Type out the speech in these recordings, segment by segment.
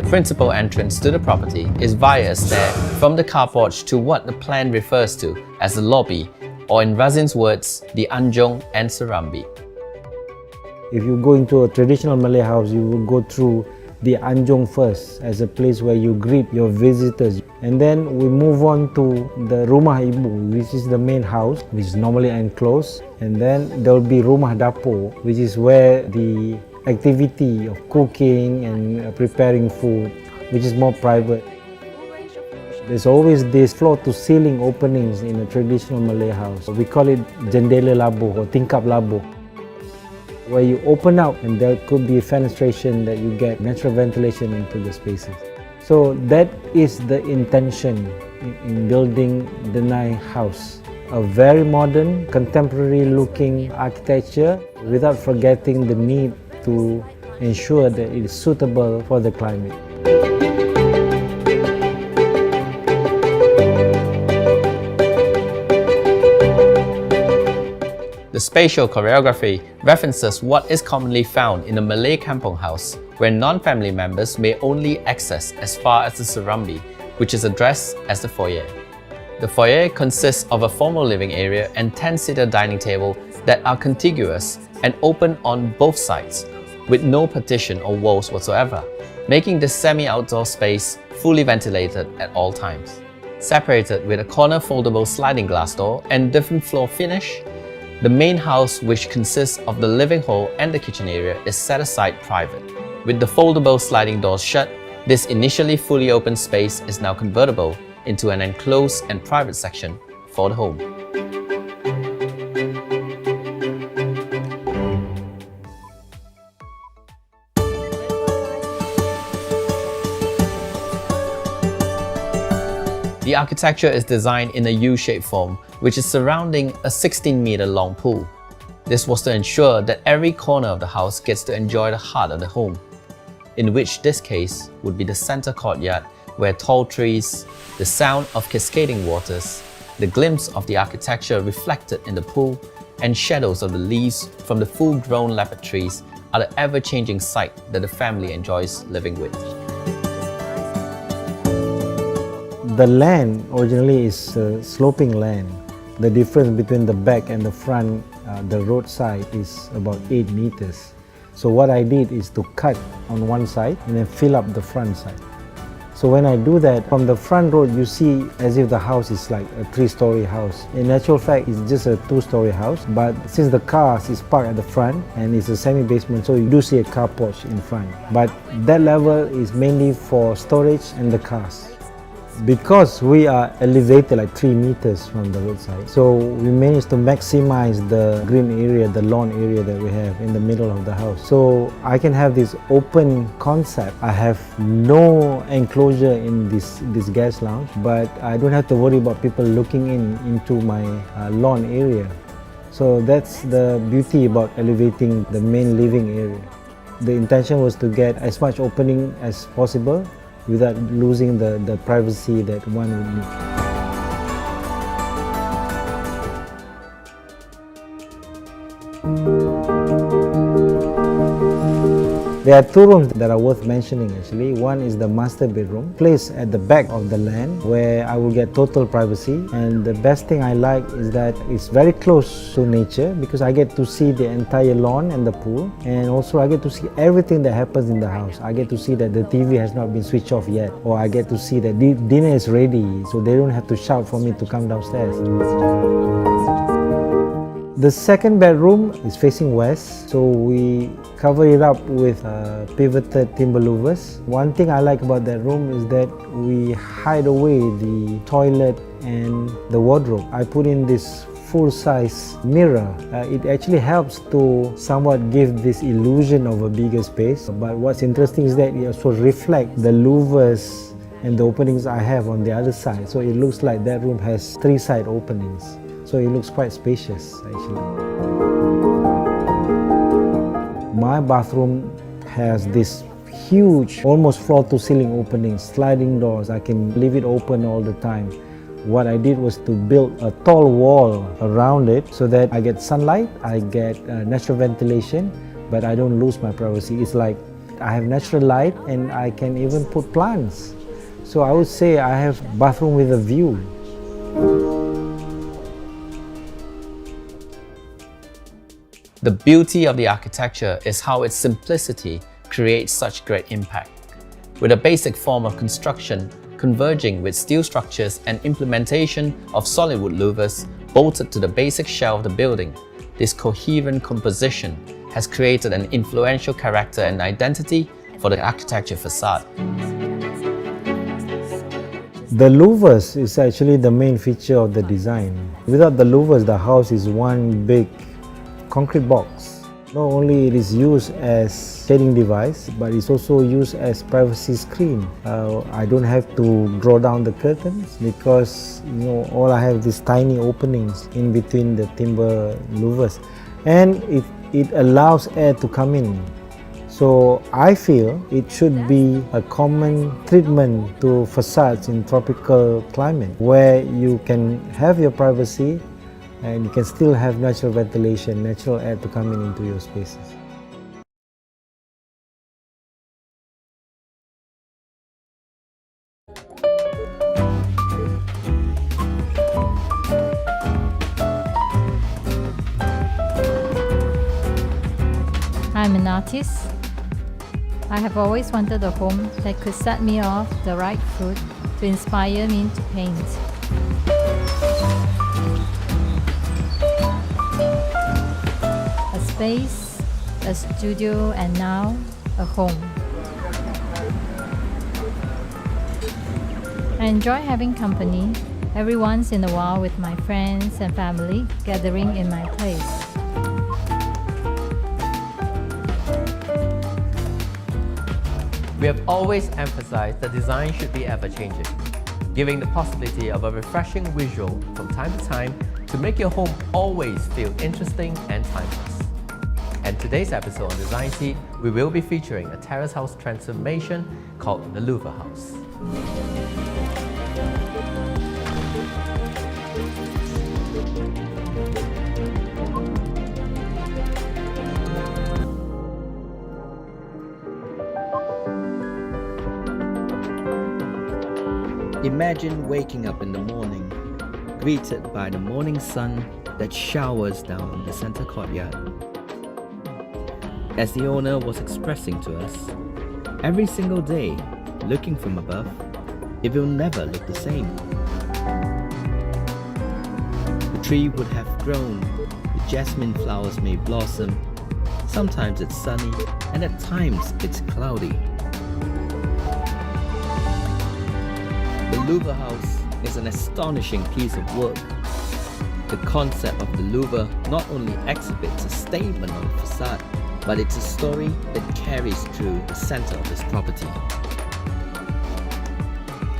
principal entrance to the property is via a stair from the car porch to what the plan refers to as the lobby, or in Razin's words, the Anjong and Serambi. If you go into a traditional Malay house, you will go through the Anjong first as a place where you greet your visitors. And then we move on to the Rumah Ibu, which is the main house, which is normally enclosed. And then there will be Rumah Dapur, which is where the activity of cooking and preparing food, which is more private. There's always this floor-to-ceiling openings in a traditional Malay house. We call it jendela labuh or tingkap labuh, where you open up and there could be fenestration that you get natural ventilation into the spaces. So that is the intention in building the Nai house. A very modern, contemporary looking architecture without forgetting the need to ensure that it is suitable for the climate. The spatial choreography references what is commonly found in a Malay kampong house, where non-family members may only access as far as the Serambi, which is addressed as the foyer. The foyer consists of a formal living area and 10-seater dining table that are contiguous and open on both sides, with no partition or walls whatsoever, making the semi-outdoor space fully ventilated at all times. Separated with a corner foldable sliding glass door and different floor finish, the main house, which consists of the living hall and the kitchen area, is set aside private. With the foldable sliding doors shut, this initially fully open space is now convertible into an enclosed and private section for the home. The architecture is designed in a U-shaped form, which is surrounding a 16-meter long pool. This was to ensure that every corner of the house gets to enjoy the heart of the home, in which this case would be the center courtyard, where tall trees, the sound of cascading waters, the glimpse of the architecture reflected in the pool, and shadows of the leaves from the full-grown leopard trees are the ever-changing sight that the family enjoys living with. The land originally is sloping land. The difference between the back and the front, the roadside, is about 8 meters. So what I did is to cut on one side and then fill up the front side. So when I do that, from the front road you see as if the house is like a 3-story house. In actual fact, it's just a 2-story house, but since the cars is parked at the front and it's a semi-basement, so you do see a car porch in front. But that level is mainly for storage and the cars. Because we are elevated like 3 meters from the roadside, so we managed to maximize the green area, the lawn area that we have in the middle of the house. So I can have this open concept. I have no enclosure in this guest lounge, but I don't have to worry about people looking into my lawn area. So that's the beauty about elevating the main living area. The intention was to get as much opening as possible without losing the privacy that one would need. There are 2 rooms that are worth mentioning actually. One is the master bedroom, placed at the back of the land where I will get total privacy. And the best thing I like is that it's very close to nature because I get to see the entire lawn and the pool. And also I get to see everything that happens in the house. I get to see that the TV has not been switched off yet. Or I get to see that dinner is ready, so they don't have to shout for me to come downstairs. The second bedroom is facing west, so we cover it up with pivoted timber louvers. One thing I like about that room is that we hide away the toilet and the wardrobe. I put in this full-size mirror. It actually helps to somewhat give this illusion of a bigger space. But what's interesting is that it also reflects the louvers and the openings I have on the other side. So it looks like that room has 3 side openings. So it looks quite spacious actually. My bathroom has this huge, almost floor-to-ceiling openings, sliding doors. I can leave it open all the time. What I did was to build a tall wall around it so that I get sunlight, I get natural ventilation, but I don't lose my privacy. It's like I have natural light, and I can even put plants. So I would say I have bathroom with a view. The beauty of the architecture is how its simplicity creates such great impact. With a basic form of construction converging with steel structures and implementation of solid wood louvers bolted to the basic shell of the building, this coherent composition has created an influential character and identity for the architecture facade. The louvers is actually the main feature of the design. Without the louvers, the house is one big concrete box. Not only it is used as shading device, but it's also used as privacy screen. I don't have to draw down the curtains because all I have these tiny openings in between the timber louvers, and it allows air to come in. So I feel it should be a common treatment to facades in tropical climate, where you can have your privacy and you can still have natural ventilation, natural air to come in into your spaces. I'm an artist. I have always wanted a home that could set me off the right foot to inspire me to paint. A space, a studio, and now a home. I enjoy having company every once in a while with my friends and family gathering in my place. We have always emphasized that design should be ever-changing, giving the possibility of a refreshing visual from time to time to make your home always feel interesting and timeless. And today's episode on Design Seed, we will be featuring a terrace house transformation called the Louver House. Imagine waking up in the morning, greeted by the morning sun that showers down in the center courtyard. As the owner was expressing to us, every single day, looking from above, it will never look the same. The tree would have grown, the jasmine flowers may blossom, sometimes it's sunny, and at times it's cloudy. The louver house is an astonishing piece of work. The concept of the louver not only exhibits a statement on the facade, but it's a story that carries through the center of this property.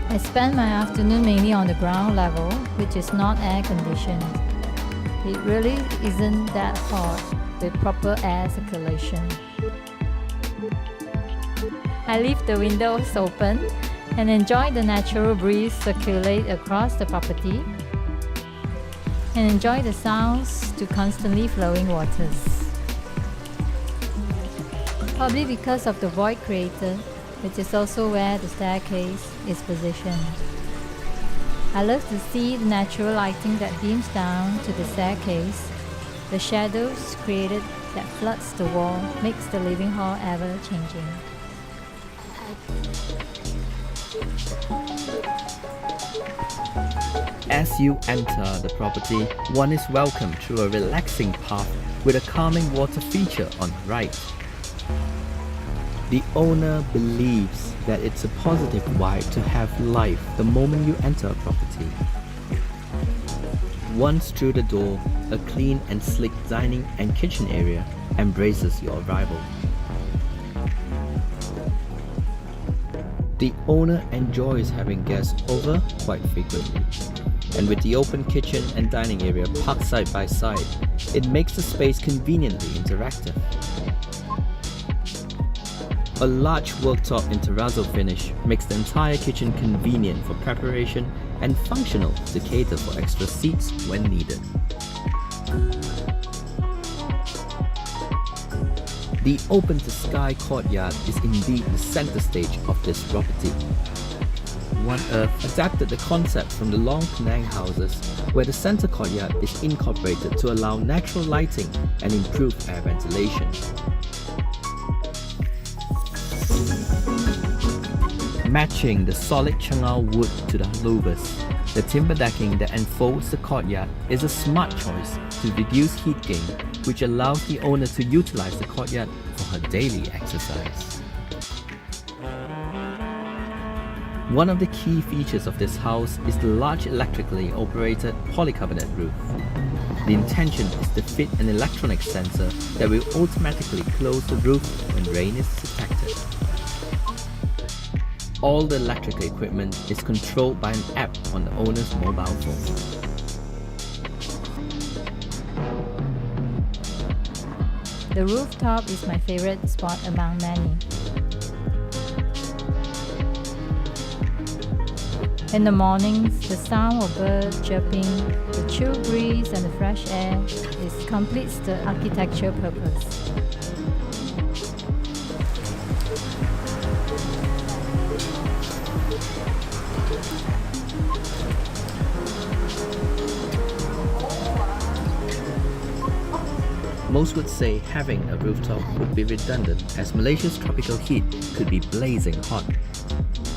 I spend my afternoon mainly on the ground level, which is not air conditioned. It really isn't that hot with proper air circulation. I leave the windows open and enjoy the natural breeze circulate across the property and enjoy the sounds to constantly flowing waters. Probably because of the void created, which is also where the staircase is positioned. I love to see the natural lighting that beams down to the staircase. The shadows created that floods the wall makes the living hall ever changing. As you enter the property, one is welcomed through a relaxing path with a calming water feature on the right. The owner believes that it's a positive vibe to have life the moment you enter a property. Once through the door, a clean and sleek dining and kitchen area embraces your arrival. The owner enjoys having guests over quite frequently, and with the open kitchen and dining area parked side by side, it makes the space conveniently interactive. A large worktop in terrazzo finish makes the entire kitchen convenient for preparation and functional to cater for extra seats when needed. The open-to-sky courtyard is indeed the center stage of this property. One Earth adapted the concept from the long Penang houses, where the center courtyard is incorporated to allow natural lighting and improve air ventilation. Matching the solid changao wood to the louvers, the timber decking that enfolds the courtyard is a smart choice to reduce heat gain, which allows the owner to utilize the courtyard for her daily exercise. One of the key features of this house is the large electrically operated polycarbonate roof. The intention is to fit an electronic sensor that will automatically close the roof when rain is detected. All the electrical equipment is controlled by an app on the owner's mobile phone. The rooftop is my favorite spot among many. In the mornings, the sound of birds chirping, the chill breeze and the fresh air completes the architectural purpose. Most would say having a rooftop would be redundant, as Malaysia's tropical heat could be blazing hot.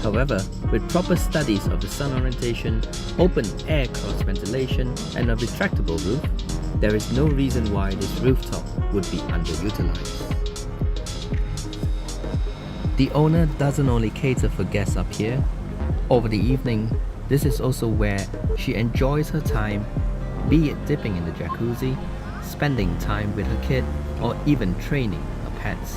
However, with proper studies of the sun orientation, open air cross ventilation and a retractable roof, there is no reason why this rooftop would be underutilized. The owner doesn't only cater for guests up here. Over the evening, this is also where she enjoys her time, be it dipping in the jacuzzi, spending time with her kid, or even training her pets.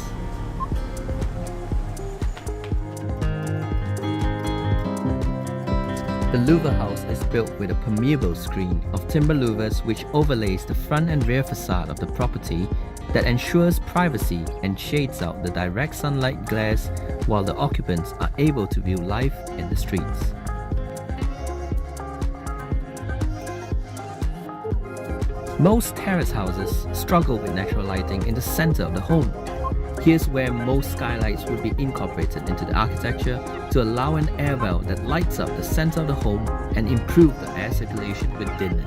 The louver house is built with a permeable screen of timber louvers which overlays the front and rear facade of the property that ensures privacy and shades out the direct sunlight glares while the occupants are able to view life in the streets. Most terrace houses struggle with natural lighting in the center of the home. Here's where most skylights would be incorporated into the architecture to allow an air well that lights up the center of the home and improve the air circulation within it.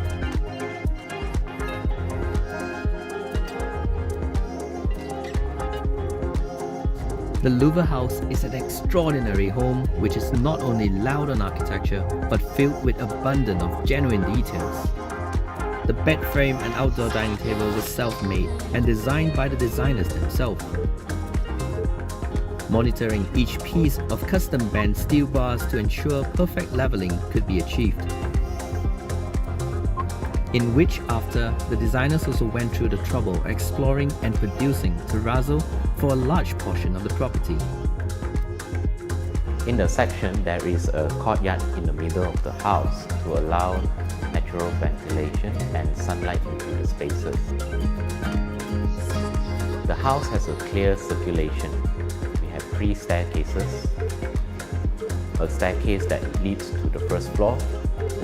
The louver house is an extraordinary home which is not only loud on architecture but filled with abundance of genuine details. The bed frame and outdoor dining table was self-made and designed by the designers themselves. Monitoring each piece of custom bent steel bars to ensure perfect leveling could be achieved. In which after, the designers also went through the trouble of exploring and producing terrazzo for a large portion of the property. In the section, there is a courtyard in the middle of the house to allow natural ventilation and sunlight into the spaces. The house has a clear circulation. We have 3 staircases, a staircase that leads to the first floor,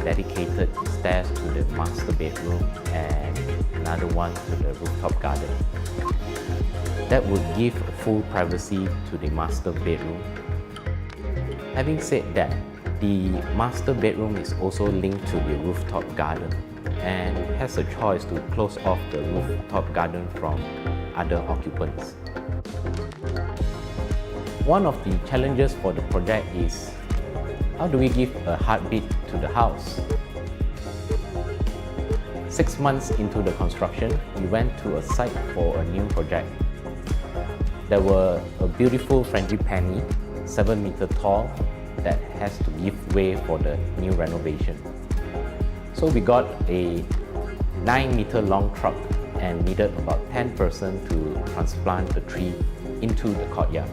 dedicated stairs to the master bedroom, and another one to the rooftop garden. That would give full privacy to the master bedroom. Having said that, the master bedroom is also linked to the rooftop garden and has a choice to close off the rooftop garden from other occupants. One of the challenges for the project is how do we give a heartbeat to the house? 6 months into the construction, we went to a site for a new project. There were a beautiful frangipani, 7 meter tall, that has to give way for the new renovation. So we got a 9 meter long truck and needed about 10 persons to transplant the tree into the courtyard.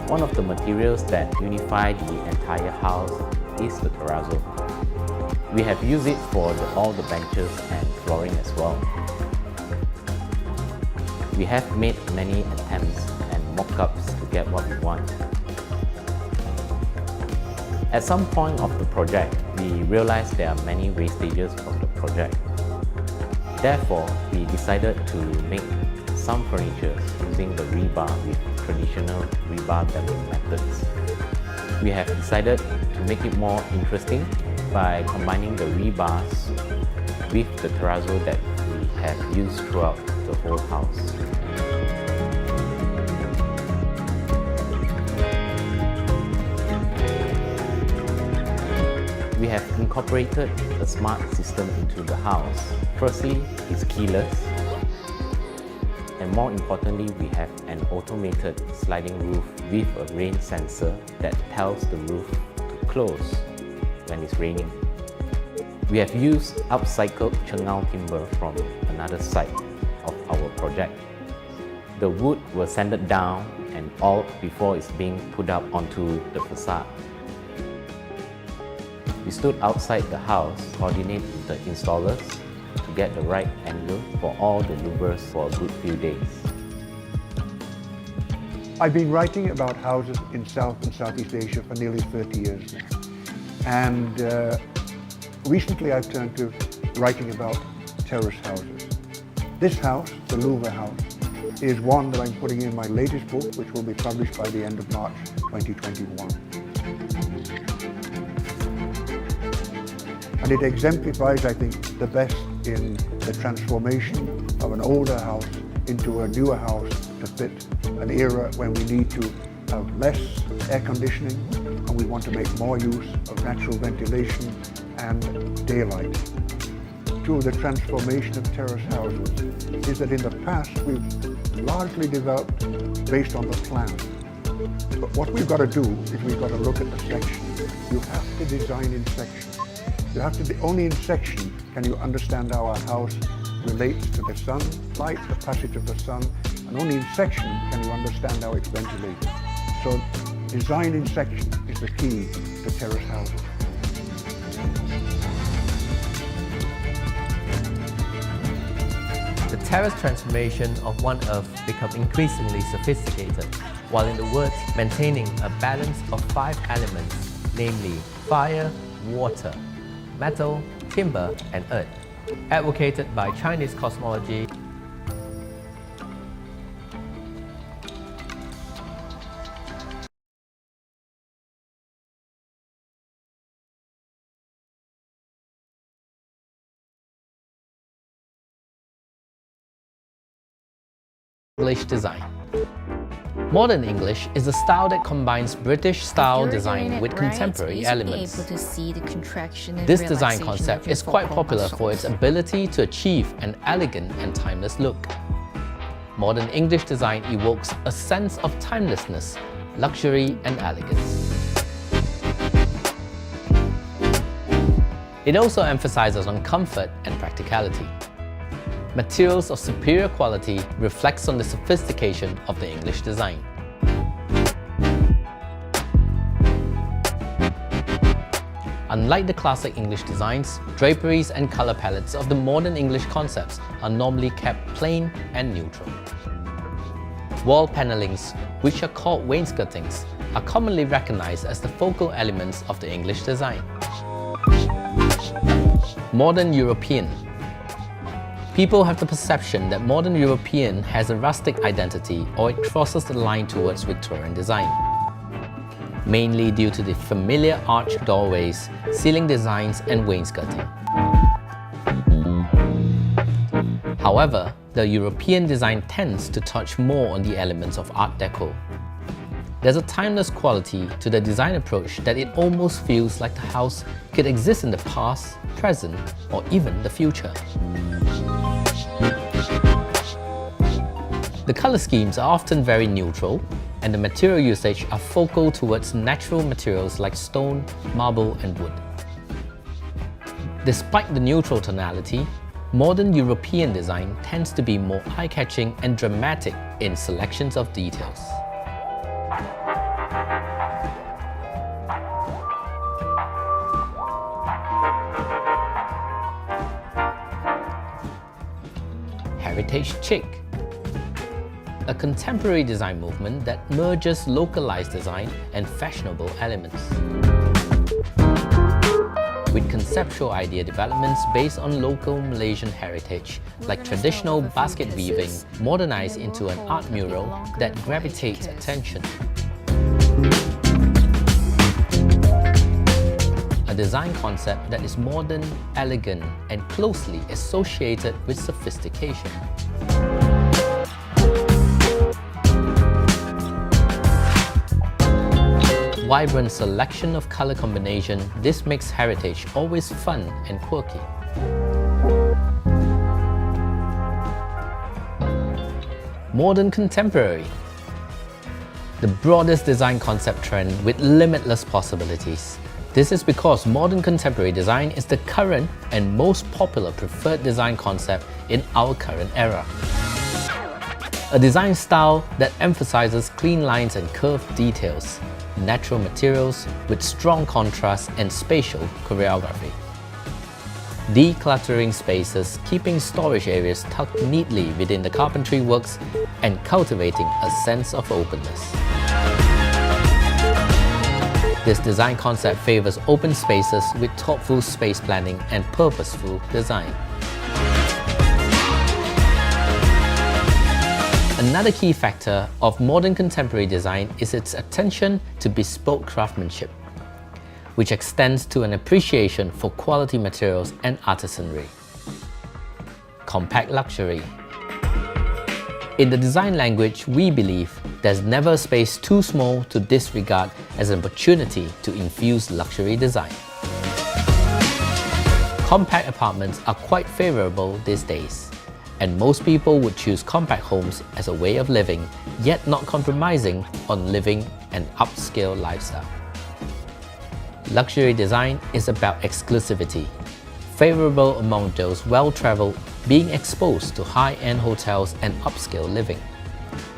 One of the materials that unify the entire house is the terrazzo. We have used it for all the benches and flooring as well. We have made many attempts and mock-ups to get what we want. At some point of the project, we realized there are many wastages from the project. Therefore, we decided to make some furniture using the rebar with traditional rebar dabbing methods. We have decided to make it more interesting by combining the rebars with the terrazzo that we have used throughout the whole house. We have incorporated a smart system into the house. Firstly, it's keyless. And more importantly, we have an automated sliding roof with a rain sensor that tells the roof to close when it's raining. We have used upcycled chengao timber from another site of our project. The wood was sanded down and all before it's being put up onto the facade. We stood outside the house, coordinate with the installers to get the right angle for all the louvers for a good few days. I've been writing about houses in South and Southeast Asia for nearly 30 years now. And recently I've turned to writing about terrace houses. This house, the Louvre house, is one that I'm putting in my latest book, which will be published by the end of March 2021. And it exemplifies, I think, the best in the transformation of an older house into a newer house to fit an era when we need to have less air conditioning and we want to make more use of natural ventilation and daylight. To the transformation of terrace houses is that in the past we've largely developed based on the plan. But what we've got to do is we've got to look at the section. You have to design in sections. You have to only in section can you understand how a house relates to the sunlight, the passage of the sun, and only in section can you understand how it's ventilated. So design in section is the key to terrace houses. The terrace transformation of one Earth become increasingly sophisticated, while in the words maintaining a balance of 5 elements, namely fire, water, metal, timber, and earth, advocated by Chinese cosmology. English design. Modern English is a style that combines British-style design with contemporary elements. This design concept is quite popular for its ability to achieve an elegant and timeless look. Modern English design evokes a sense of timelessness, luxury, and elegance. It also emphasizes on comfort and practicality. Materials of superior quality reflects on the sophistication of the English design. Unlike the classic English designs, draperies and color palettes of the modern English concepts are normally kept plain and neutral. Wall panelings, which are called wainscotings, are commonly recognized as the focal elements of the English design. Modern European. People have the perception that modern European has a rustic identity or it crosses the line towards Victorian design, mainly due to the familiar arched doorways, ceiling designs, and wainscoting. However, the European design tends to touch more on the elements of Art Deco. There's a timeless quality to the design approach that it almost feels like the house could exist in the past, present, or even the future. The color schemes are often very neutral, and the material usage are focal towards natural materials like stone, marble, and wood. Despite the neutral tonality, modern European design tends to be more eye-catching and dramatic in selections of details. Heritage chic. A contemporary design movement that merges localized design and fashionable elements. conceptual idea developments based on local Malaysian heritage, like traditional basket weaving, modernized into an art mural that gravitates attention. A design concept that is modern, elegant, and closely associated with sophistication. Vibrant selection of color combination, this makes heritage always fun and quirky. Modern contemporary. The broadest design concept trend with limitless possibilities. This is because modern contemporary design is the current and most popular preferred design concept in our current era. A design style that emphasizes clean lines and curved details, natural materials with strong contrast and spatial choreography. Decluttering spaces, keeping storage areas tucked neatly within the carpentry works, and cultivating a sense of openness. This design concept favors open spaces with thoughtful space planning and purposeful design. Another key factor of modern contemporary design is its attention to bespoke craftsmanship, which extends to an appreciation for quality materials and artisanry. Compact luxury. In the design language, we believe there's never a space too small to disregard as an opportunity to infuse luxury design. Compact apartments are quite favorable these days, and most people would choose compact homes as a way of living, yet not compromising on living an upscale lifestyle. Luxury design is about exclusivity, favorable among those well-traveled, being exposed to high-end hotels and upscale living.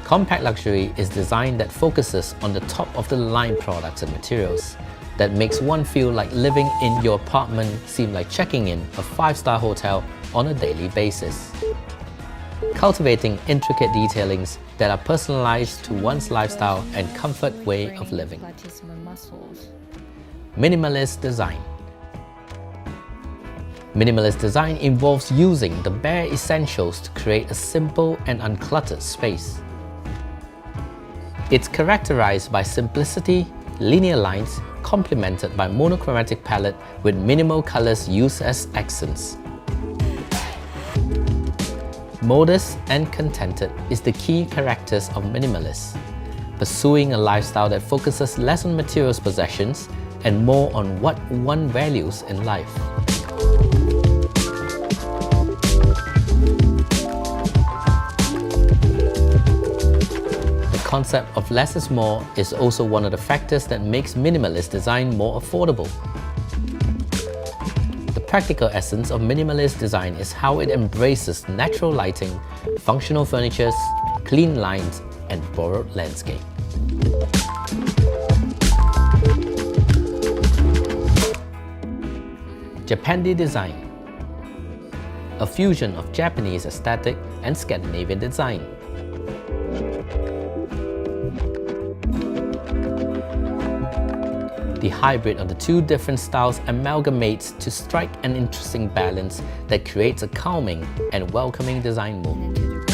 Compact luxury is design that focuses on the top-of-the-line products and materials, that makes one feel like living in your apartment seem like checking in a 5-star hotel on a daily basis. Cultivating intricate detailings that are personalized to one's lifestyle and comfort way of living. Minimalist design. Minimalist design involves using the bare essentials to create a simple and uncluttered space. It's characterized by simplicity, linear lines, complemented by monochromatic palette with minimal colors used as accents. Modest and contented is the key characters of minimalists, pursuing a lifestyle that focuses less on materials possessions and more on what one values in life. The concept of less is more is also one of the factors that makes minimalist design more affordable. The practical essence of minimalist design is how it embraces natural lighting, functional furnitures, clean lines, and borrowed landscape. Japandi design. A fusion of Japanese aesthetic and Scandinavian design. The hybrid of the two different styles amalgamates to strike an interesting balance that creates a calming and welcoming design mood.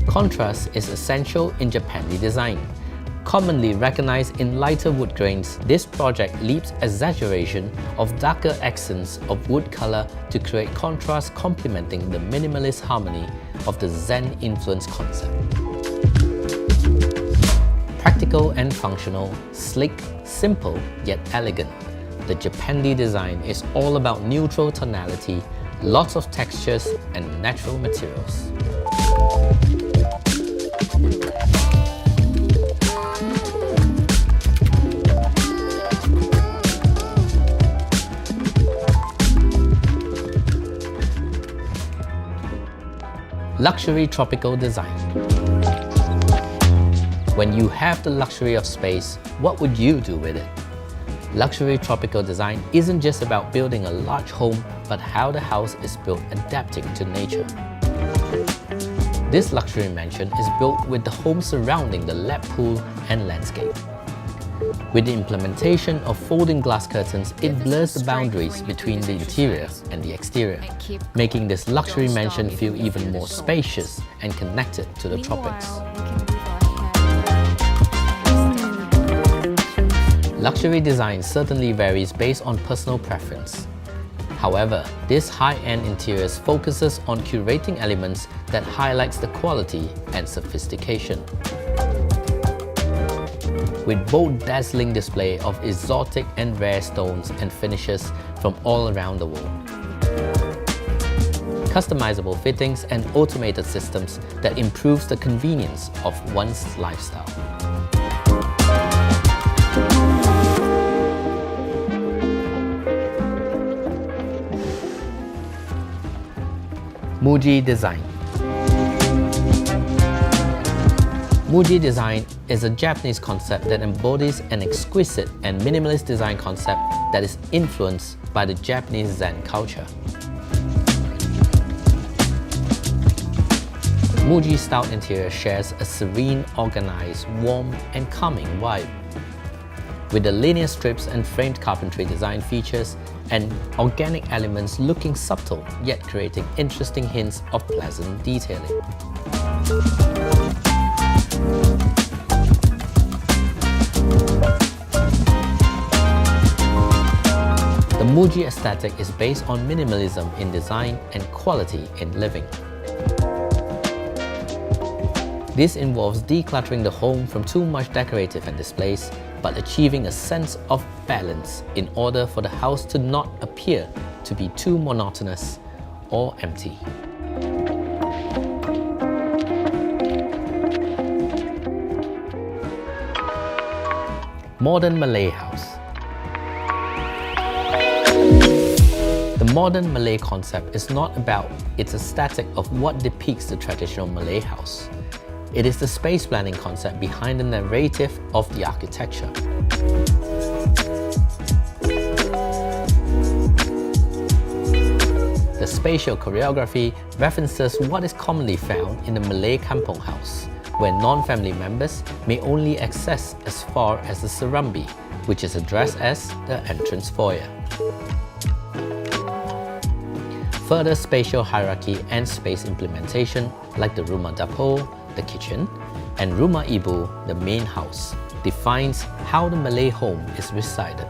Contrast is essential in Japandi design. Commonly recognized in lighter wood grains, this project leaps exaggeration of darker accents of wood color to create contrast complementing the minimalist harmony of the Zen-influenced concept. Practical and functional, slick, simple yet elegant. The Japandi design is all about neutral tonality, lots of textures and natural materials. Luxury tropical design. When you have the luxury of space, what would you do with it? Luxury tropical design isn't just about building a large home, but how the house is built adapting to nature. This luxury mansion is built with the home surrounding the lap pool and landscape. With the implementation of folding glass curtains, it blurs the boundaries between the interior and the exterior, making this luxury mansion feel even more spacious and connected to the tropics. Luxury design certainly varies based on personal preference. However, this high-end interiors focuses on curating elements that highlights the quality and sophistication. With bold, dazzling display of exotic and rare stones and finishes from all around the world. Customizable fittings and automated systems that improves the convenience of one's lifestyle. Muji design. Muji design is a Japanese concept that embodies an exquisite and minimalist design concept that is influenced by the Japanese Zen culture. Muji style interior shares a serene, organized, warm and calming vibe. With the linear strips and framed carpentry design features and organic elements looking subtle yet creating interesting hints of pleasant detailing. The Muji aesthetic is based on minimalism in design and quality in living. This involves decluttering the home from too much decorative and displays, but achieving a sense of balance in order for the house to not appear to be too monotonous or empty. Modern Malay house. The modern Malay concept is not about its aesthetic of what depicts the traditional Malay house. It is the space planning concept behind the narrative of the architecture. The spatial choreography references what is commonly found in the Malay kampong house, where non-family members may only access as far as the serambi, which is addressed as the entrance foyer. Further spatial hierarchy and space implementation, like the rumah dapur, the kitchen, and rumah ibu, the main house, defines how the Malay home is resided.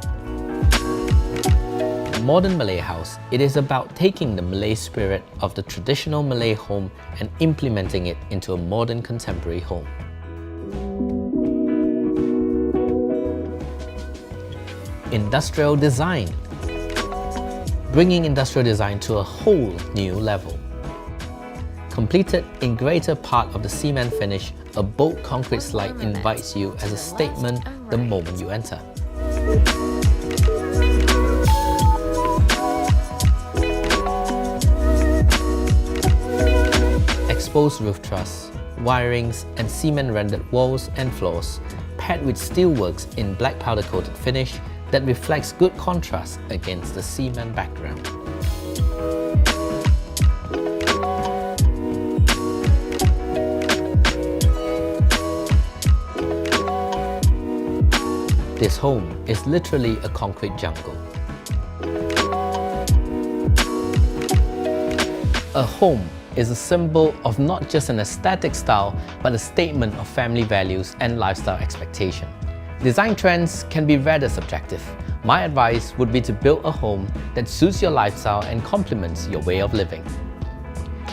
Modern Malay house, it is about taking the Malay spirit of the traditional Malay home and implementing it into a modern contemporary home. Industrial design. Bringing industrial design to a whole new level. Completed in greater part of the cement finish, a bold concrete slide invites you as a statement the moment you enter. Exposed roof truss, wirings and cement rendered walls and floors, paired with steelworks in black powder coated finish that reflects good contrast against the cement background. This home is literally a concrete jungle. A home is a symbol of not just an aesthetic style, but a statement of family values and lifestyle expectation. Design trends can be rather subjective. My advice would be to build a home that suits your lifestyle and complements your way of living.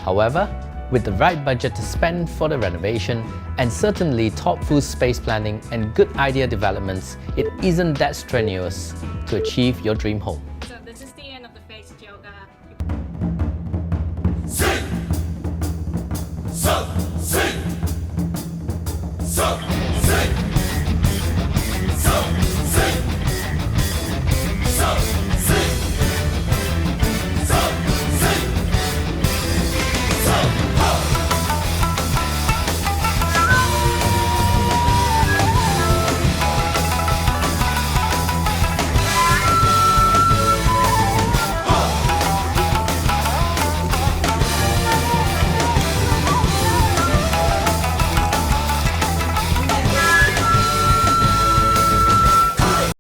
However, with the right budget to spend for the renovation, and certainly thoughtful space planning and good idea developments, it isn't that strenuous to achieve your dream home.